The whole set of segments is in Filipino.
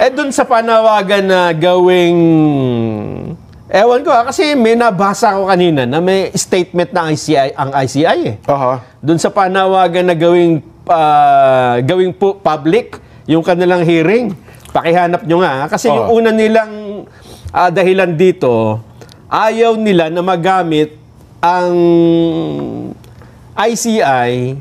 Dun sa panawagan na gawing... Ewan ko, kasi may nabasa ko kanina na may statement ng ICI, ang ICI eh. Dun sa panawagan na gawing public, yung kanilang hearing, pakihanap nyo nga. Kasi yung una nilang dahilan dito, ayaw nila na magamit ang ICI,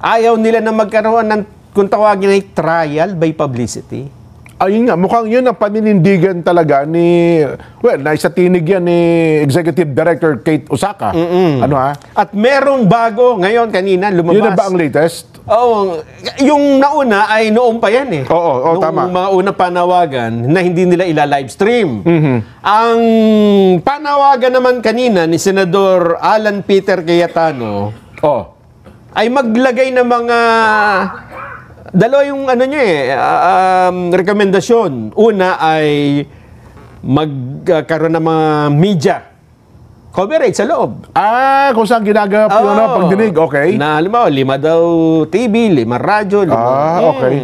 ayaw nila na magkaroon ng, kung tawagin ay trial by publicity. Ayun nga, mukhang yun ang paninindigan talaga ni, well, naisa tinig yan ni Executive Director Kate Osaka. Ano ha? At merong bago ngayon, kanina, lumabas. Yun na ba ang latest? Oo. Yung nauna ay noong pa yan eh. Oo, tama. Noong mga unang panawagan na hindi nila ila-livestream. Ang panawagan naman kanina ni Senador Alan Peter Cayetano ay maglagay ng mga... Dalawa yung ano niya rekomendasyon. Una ay magkaroon ng mga media coverage sa loob. Kung saan ginagawa po yun, pagdinig, okay. Na, halimbawa, 5 daw TV, 5 radyo, 5. Okay.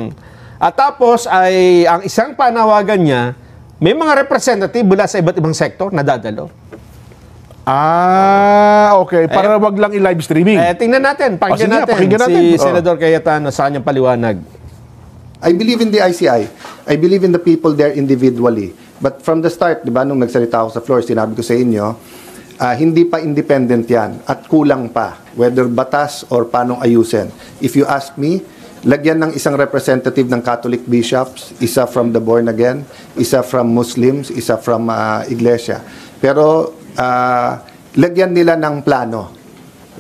At tapos ay, ang isang panawagan niya, may mga representative mula sa iba't ibang sektor na dadalo. Okay. Para wag lang i-live streaming. Tingnan natin, pakinggan natin si Senador Cayetano sa kanyang paliwanag. I believe in the ICI. I believe in the people there individually. But from the start, di ba, nung nagsalita ako sa floor, sinabi ko sa inyo, hindi pa independent yan at kulang pa, whether batas or paano ayusin. If you ask me, lagyan ng isang representative ng Catholic bishops, isa from the born again, isa from Muslims, isa from Iglesia. Pero lagyan nila ng plano.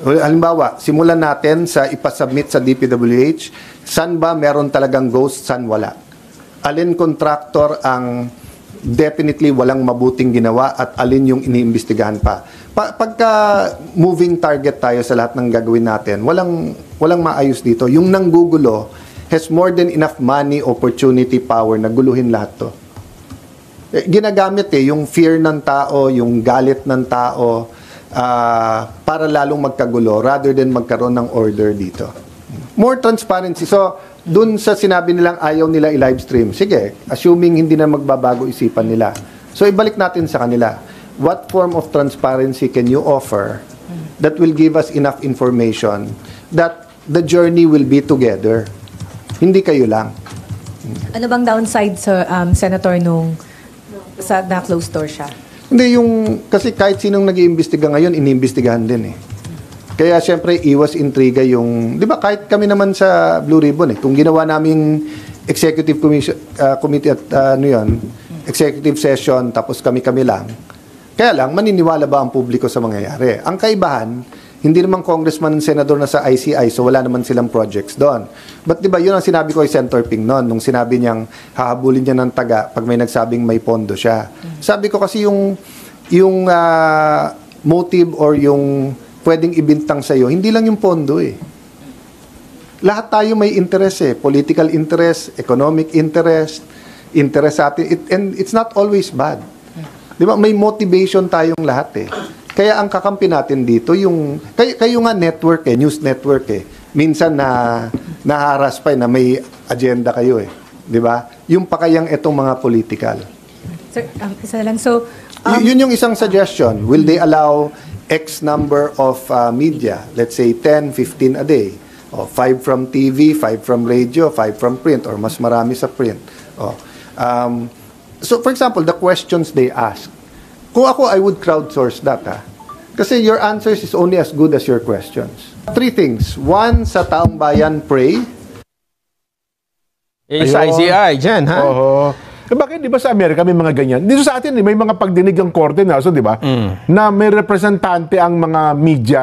Halimbawa, simulan natin sa ipasubmit sa DPWH, saan ba meron talagang ghost, saan wala. Alin contractor ang definitely walang mabuting ginawa at alin yung iniimbestigahan pa. Pagka moving target tayo sa lahat ng gagawin natin, walang maayos dito. Yung nanggugulo has more than enough money, opportunity, power na guluhin lahat to. Ginagamit yung fear ng tao, yung galit ng tao para lalong magkagulo rather than magkaroon ng order dito. More transparency. So, dun sa sinabi nilang ayaw nila i-live stream, sige, assuming hindi na magbabago isipan nila. So, ibalik natin sa kanila. What form of transparency can you offer that will give us enough information that the journey will be together? Hindi kayo lang. Ano bang downside sa Senator nung sa na-closed door siya? Hindi, kasi kahit sinong nag-iimbestiga ngayon, iniimbestigahan din eh. Kaya siyempre, iwas intriga yung, di ba kahit kami naman sa Blue Ribbon kung ginawa naming executive committee at executive session, tapos kami-kami lang, kaya lang, maniniwala ba ang publiko sa mangyayari? Ang kaibahan, hindi naman congressman and senador na sa ICI, so wala naman silang projects doon. But di ba, yun ang sinabi ko kay Senator Ping noon, nung sinabi niyang hahabulin niya ng taga pag may nagsabing may pondo siya. Sabi ko kasi yung motive or yung pwedeng ibintang sa'yo, hindi lang yung pondo eh. Lahat tayo may interest political interest, economic interest, interest sa atin, and it's not always bad. Di ba, may motivation tayong lahat Kaya ang kakampi natin dito, kayo nga network news network minsan naharas pa na may agenda kayo di ba? Yung pakayang itong mga political. Sir, isa lang. So, yun yung isang suggestion. Will they allow X number of media, let's say 10, 15 a day? 5 from TV, 5 from radio, 5 from print, or mas marami sa print. So, for example, the questions they ask, kung ako, I would crowdsource that. Kasi your answers is only as good as your questions. 3 things. 1, sa taong bayan, pray. Sa ICI, dyan, ha? Bakit, di ba sa Amerika may mga ganyan? Dito sa atin, may mga pagdinig ang korte na, so, di ba? Na may representante ang mga media.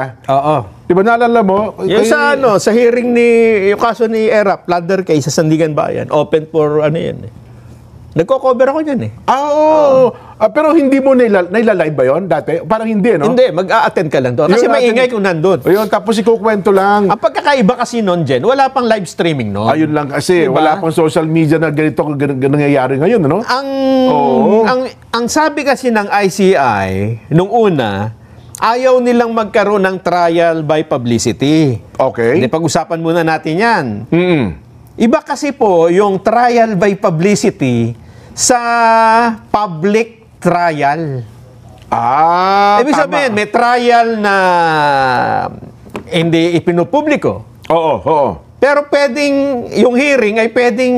Di ba, naalala mo? Yung sa hearing yung kaso ni Erap, plunder case sa Sandigan Bayan, open for nagko-cover ako dyan pero hindi mo nailalive ba yun dati? Parang hindi, no? Hindi, mag-a-attend ka lang doon. Kasi maingay kung nandun. Tapos ikukwento lang. Ang pagkakaiba kasi noon, Jen, wala pang live streaming noon. Ayun lang kasi, wala pang social media na ganito nangyayari ngayon, no? Ang sabi kasi ng ICI, nung una, ayaw nilang magkaroon ng trial by publicity. Okay. Hindi, pag-usapan muna natin yan. Iba kasi po yung trial by publicity sa public trial. Ibig tama. sabihin, may trial na hindi ipinupubliko. Oo. Pero pwedeng, yung hearing ay pwedeng,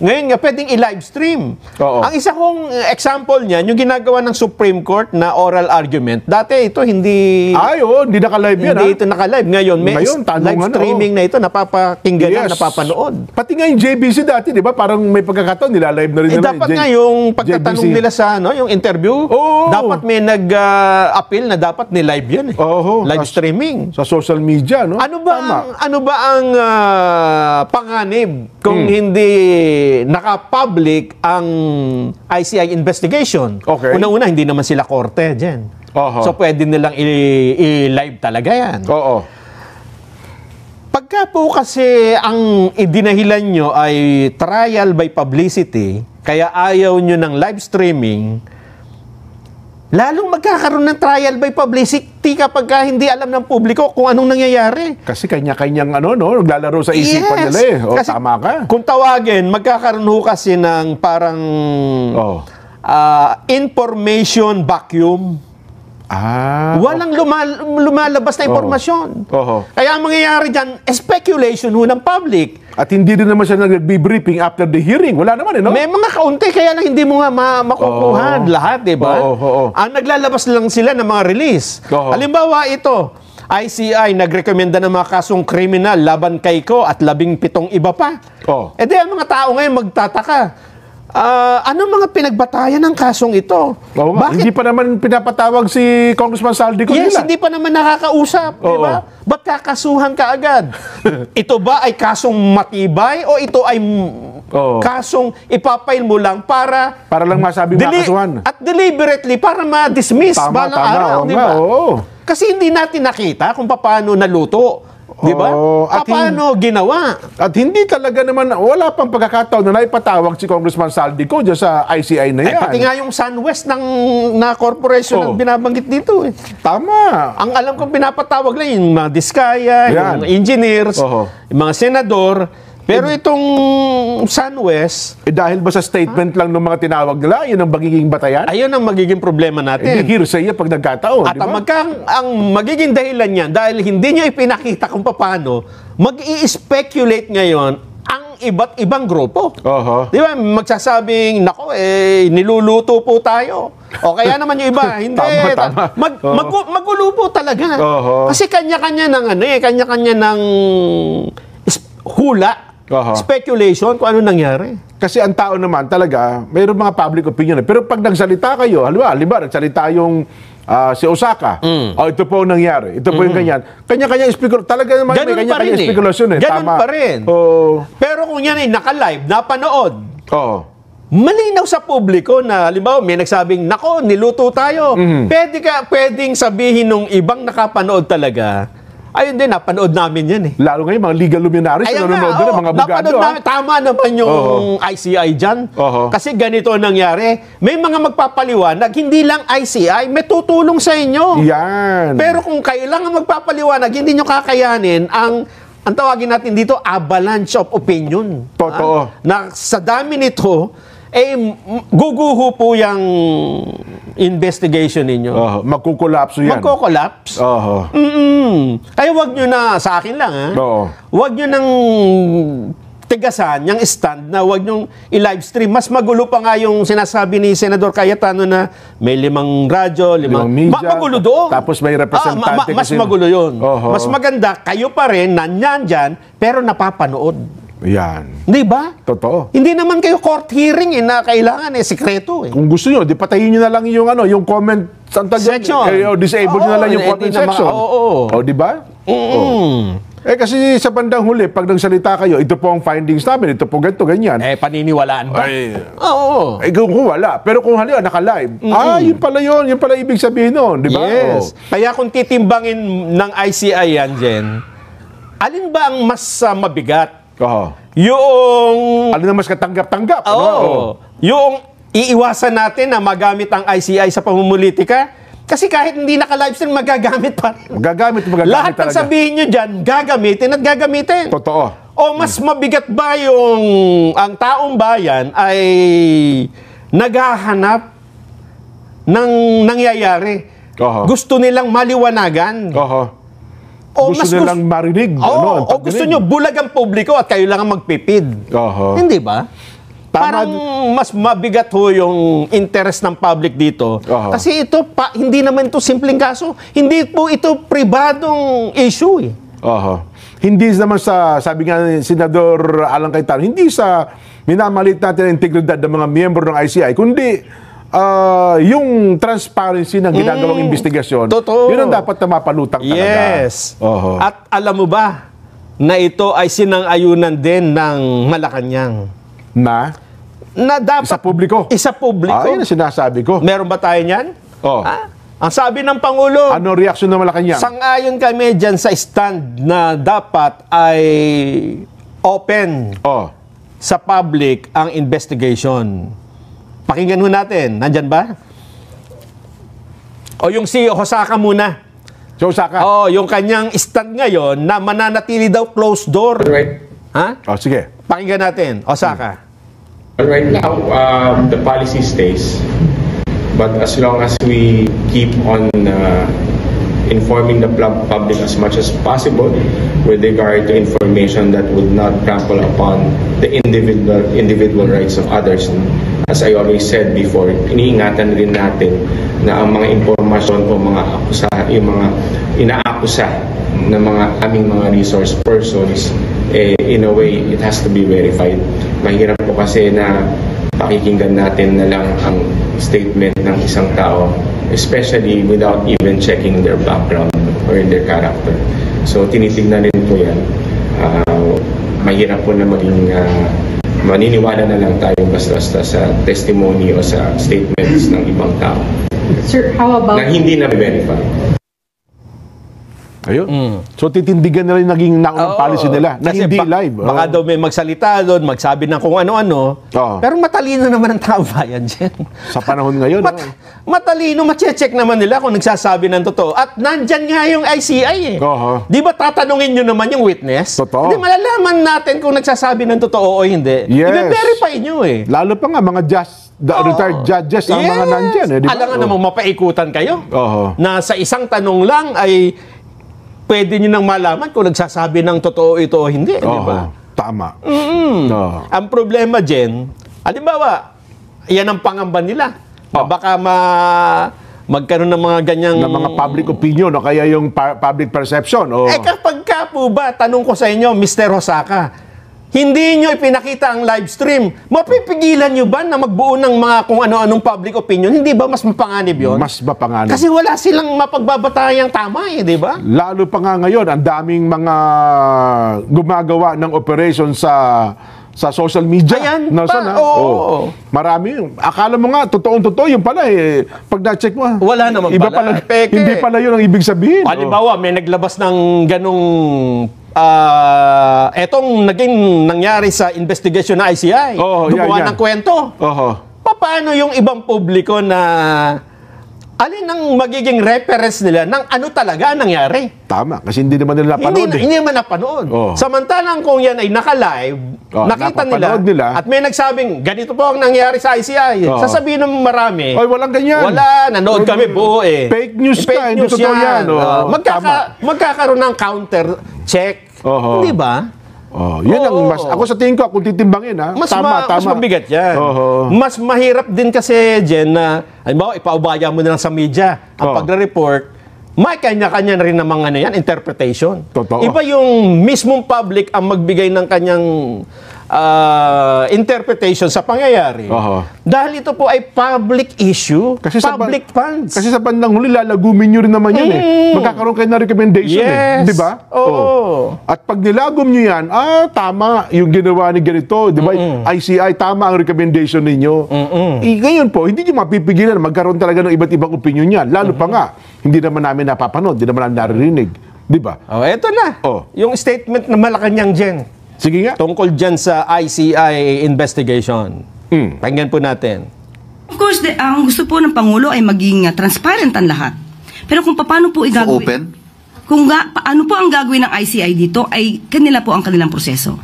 ngayon nga, pwedeng i-live stream. Oo. Ang isa kong example niyan, yung ginagawa ng Supreme Court na oral argument. Dati ito hindi... Hindi naka-live yan, Hindi ito naka-live. Ngayon, may Ngayon, tanungan live na, streaming na ito, napapakinggan na, Yes. napapanood. Pati nga yung JBC dati, di ba? Parang may pagkakataon, nila-live na rin nila Dapat nga yung pagtatanong JBC. nila sa yung interview, Oo. dapat may nag-appeal na dapat ni-live yan eh. Oo. Live streaming. Sa social media, no? Ano ba ang panganib kung Hmm. hindi naka-public ang ICI investigation? Okay. Una-una, hindi naman sila korte dyan. Oho. So, pwede nilang i-live talaga yan. Oo. Pagka po kasi ang idinahilan nyo ay trial by publicity, kaya ayaw nyo ng live streaming, lalong magkakaroon ng trial by publicity kapag hindi alam ng publiko kung anong nangyayari. Kasi kanya-kanyang naglalaro sa isipan nila eh. Kasi Tama ka. kung tawagin, magkakaroon ho kasi ng parang information vacuum. Walang lumalabas na impormasyon. Oho. Kaya ang mangyayari dyan, speculation ho ng public. At hindi din naman siya nag-briefing after the hearing. Wala naman, no? May mga kaunti, kaya lang hindi mo nga makukuha lahat, di ba? Oo. Ang naglalabas lang sila ng mga release. Oo. Halimbawa ito, ICI nagrekomenda ng mga kasong kriminal laban kay Ko at 17 iba pa. Oo. Di ang mga tao ngayon magtataka. Ano mga pinagbatayan ng kasong ito? Oo nga. Hindi pa naman pinapatawag si Congressman Saldico Yes, nila. hindi pa naman nakakausap, di ba? Ba't kakasuhan ka agad? Ito ba ay kasong matibay o ito ay kasong ipapail mo lang para lang masabi makasuhan. at deliberately para ma-dismiss balang araw, Oo di nga, ba? oo. Kasi hindi natin nakita kung paano naluto, di ba? Oo, at Paano ginawa? At hindi talaga naman, wala pang pagkakataon na naipatawag si Congressman Saldico dyan sa ICI na yan. Pati nga yung SunWest na corporation ang binabanggit dito eh. Tama. Ang alam kong pinapatawag lang yung mga diskaya, Yan. yung engineers, Oho. yung mga senador. Pero itong SunWest, Dahil ba sa statement lang ng mga tinawag nila, yun ang magiging batayan? ayun ang magiging problema Hindi natin. hearsay yan pag nagkataon, At di ba? ang magiging dahilan niyan, dahil hindi niya ipinakita kung paano, mag-i-speculate ngayon ang iba't ibang grupo. Oho. Di ba? Magsasabing, nako, niluluto po tayo. O kaya naman yung iba, hindi. Tama. Magulo po talaga. Oho. Kasi kanya-kanya ng kanya-kanya ng hula, Oho. speculation kung ano nangyari. Kasi ang tao naman talaga, mayroong mga public opinion. Pero pag nagsalita kayo, halimbawa, nagsalita yung si Osaka, ito po ang nangyari, ito po yung ganyan. Kanya-kanya talaga naman Ganun may pa rin kanya-kanya spekulasyon eh. Ganun Tama. pa rin. Oo. Pero kung yan ay naka-live, napanood, Oo. malinaw sa publiko na, halimbawa, may nagsabing, nako, niluto tayo. Pwedeng sabihin nung ibang nakapanood talaga, ayun din, napanood namin yan eh. Lalo ngayon, mga legal luminaries, Ayun nanonood nga, din, mga abogado. napanood namin, tama naman yung ICI dyan. Oho. Kasi ganito ang nangyari. May mga magpapaliwanag, hindi lang ICI, may tutulong sa inyo. Yan. Pero kung kailangan magpapaliwanag, hindi nyo kakayanin ang tawagin natin dito, avalanche of opinion. Totoo. Na sa dami nito, guguho po yung investigation ninyo. Magkukulapso yan. Magko-collapse. Oho. Kaya wag nyo na, sa akin lang Oo. wag nyo nang tigasan, yung stand na wag nyo i-live stream. Mas magulo pa nga yung sinasabi ni Senador Cayetano na may 5 radyo, 5 media. magulo doon. Tapos may representante mas kasi- magulo yun. Oho. Mas maganda, kayo pa rin, nanyan dyan, pero napapanood. Yan. Di ba? Totoo. Hindi naman kayo court hearing na kailangan sikreto eh. Kung gusto nyo, di patayin nyo na lang yung yung comment Section. disable nyo na lang yung Oo, comment hindi naman- section. oo. Di ba? Kasi sa bandang huli, pag nagsalita kayo, ito po ang findings namin, ito po ganito, ganyan. Paniniwalaan ba? Ay. Oo. Kung wala. Pero kung halimbawa naka-live, yun pala ibig sabihin nun, di ba? Yes. Kaya kung titimbangin ng ICI yan, Jen, alin ba ang mas mabigat? Oo. Yung... Ano na mas katanggap-tanggap? Oo. Yung iiwasan natin na magamit ang ICI sa pamumulitika, kasi kahit hindi naka-live stream, magagamit pa rin. Magagamit Lahat ng talaga. sabihin nyo dyan, gagamitin at gagamitin. Totoo. O mas mabigat ba yung ang taong bayan ay naghahanap ng nangyayari? Gusto nilang maliwanagan. O Gusto nilang marinig. O gusto nyo bulag ang publiko at kayo lang ang magpipid. Hindi ba? Parang mas mabigat ho yung interest ng public dito. Kasi ito, hindi naman ito simpleng kaso. Hindi po ito pribadong issue. Hindi naman sabi nga ni Senador Alan Cayetano, hindi sa minamalit natin ang integridad ng mga miyembro ng ICI, kundi yung transparency ng ginagawang investigasyon. Totoo. Yun ang dapat na mapalutang talaga. Yes. At alam mo ba na ito ay sinang-ayunan din ng Malacanang? Na dapat isa publiko. Isa publiko. Yun ang sinasabi ko. Meron ba tayo niyan? Ang sabi ng Pangulo, ano reaksyon ng Malacanang? Sang-ayon kami dyan sa stand na dapat ay open sa public ang investigation. Pakinggan ho natin. Nandyan ba? O yung si Hosaka muna. Si Hosaka? Yung kanyang stand ngayon na mananatili daw closed door. Right. Sige. Pakinggan natin. Hosaka. Right now, the policy stays. But as long as we keep on informing the public as much as possible with regard to information that would not trample upon the individual rights of others. As I always said before, iniingatan rin natin na ang mga impormasyon o yung mga inaakusa ng mga aming mga resource persons, in a way, it has to be verified. Mahirap po kasi na pakikinggan natin na lang ang statement ng isang tao, especially without even checking their background or their character. So tinitignan rin po yan. Mahirap po na maging maniniwala na lang tayo basta-basta sa testimony o sa statements ng ibang tao. Sir, how about... Na hindi na-verify. Ayun. So titindigan na rin naging naunang policy nila na hindi live. Baka daw may magsalita doon, magsabi ng kung ano-ano. Pero matalino naman ang tao bayan dyan. Sa panahon ngayon. Matalino, mache-check naman nila kung nagsasabi ng totoo. At nandyan nga yung ICI Di ba tatanungin nyo naman yung witness? Totoo. Hindi malalaman natin kung nagsasabi ng totoo o hindi. Yes. I-verify nyo Lalo pa nga mga retired judges ang mga nandyan. Diba? Alam nga namang mapaikutan kayo. Na sa isang tanong lang ay pwede nyo nang malaman kung nagsasabi ng totoo ito o hindi. Di ba? Tama. Ang problema, Jen, halimbawa, yan ang pangamba nila. Baka magkaroon ng mga ganyang... ng mga public opinion o kaya yung public perception. Kapag ka po ba, tanong ko sa inyo, Mr. Hosaka, hindi nyo ipinakita ang live stream, mapipigilan nyo ba na magbuo ng mga kung ano-anong public opinion? Hindi ba mas mapanganib yun? Mas mapanganib. Kasi wala silang mapagbabatayang tama di ba? Lalo pa nga ngayon, ang daming mga gumagawa ng operation sa social media. Ayan, marami. Akala mo nga, totoong-totoo, yung pala pag na-check mo, wala naman iba pala. Hindi pala yun ang ibig sabihin. Halimbawa, may naglabas ng ganong etong naging nangyari sa investigation na ICI. Gumawa ng kwento. Paano yung ibang publiko na alin ang magiging reference nila ng ano talaga ang nangyari? Tama, kasi hindi naman nila napanood. Hindi naman napanood. Samantalang kung yan ay naka-live, nakita nila, at may nagsabing, ganito po ang nangyari sa ICI. Sasabihin ng marami, walang ganyan. Wala, nanood kami buo Fake news ka, hindi totoo yan. Magkakaroon ng counter-check. Hindi ba? Yun ang mas, ako sa tingin ko, kung titimbangin, mas tama. mabigat yan. Mas mahirap din kasi, Jen, na, halimbawa, ipaubaya mo na lang sa media ang pagre-report, may kanya-kanya na rin namang interpretation. Totoo. Iba yung mismong public ang magbigay ng kanyang interpretation sa pangyayari. Dahil ito po ay public issue, kasi public funds. Kasi sa bandang huli, lalagumin nyo rin naman yan magkakaroon kayo na recommendation di ba? At pag nilagom nyo yan, tama yung ginawa ni ganito, di ba? ICI, tama ang recommendation ninyo. Ngayon po, hindi nyo mapipigilan magkaroon talaga ng iba't ibang opinion yan. Lalo pa nga, hindi naman namin napapanood, hindi naman namin naririnig. Di ba? Eto na. Yung statement na Malacanang, Jen. Sige nga. Tungkol dyan sa ICI investigation. Pakinggan po natin. Of course, ang gusto po ng Pangulo ay maging transparent ang lahat. Pero kung paano po igagawin... Open? Kung paano po ang gagawin ng ICI dito ay kanila po ang kanilang proseso.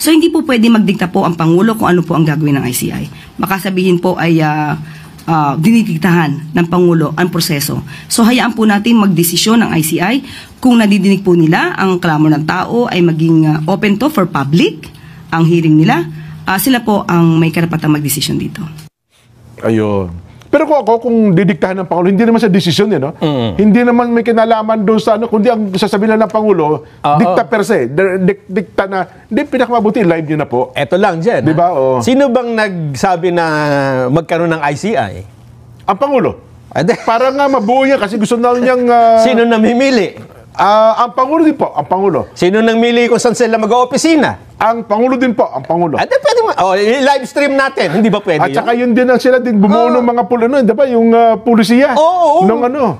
So hindi po pwede magdikta po ang Pangulo kung ano po ang gagawin ng ICI. Baka sabihin po ay dinidiktahan ng Pangulo ang proseso. So hayaan po natin magdesisyon ng ICI kung nadidinig po nila ang klamor ng tao ay maging open to for public ang hearing nila. Sila po ang may karapatang magdesisyon dito. Ayun. Pero kung didiktahan ng Pangulo, hindi naman sa desisyon no? Hindi naman may kinalaman doon sa ano, kundi ang sasabihin lang ng Pangulo, dikta per se, dikta na, hindi, pinakamabuti, live nyo na po. Eto lang dyan. Diba? Sino bang nagsabi na magkaroon ng ICI? Ang Pangulo. Para nga mabuo niya kasi gusto na niyang... Sino namimili? Ang Pangulo din po, ang Pangulo. Sino nang mili kung saan sila mag-opisina? Ang Pangulo din po, ang Pangulo. Pwede live stream natin. Hindi ba pwede At saka yun din ang sila din bumuo ng mga di ba, yung pulisiya. Nung ano.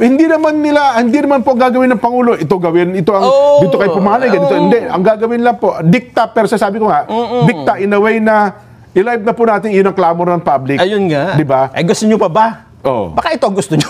Hindi naman po gagawin ng Pangulo. Ito gawin, ito ang, dito kayo pumalay, ganito. Hindi, ang gagawin lang po, dikta per se, sabi ko nga, dikta in a way na, i-live na po natin yun ang clamor ng public. Ayun nga. Di ba? Gusto nyo pa ba? Oo. Baka ito gusto nyo.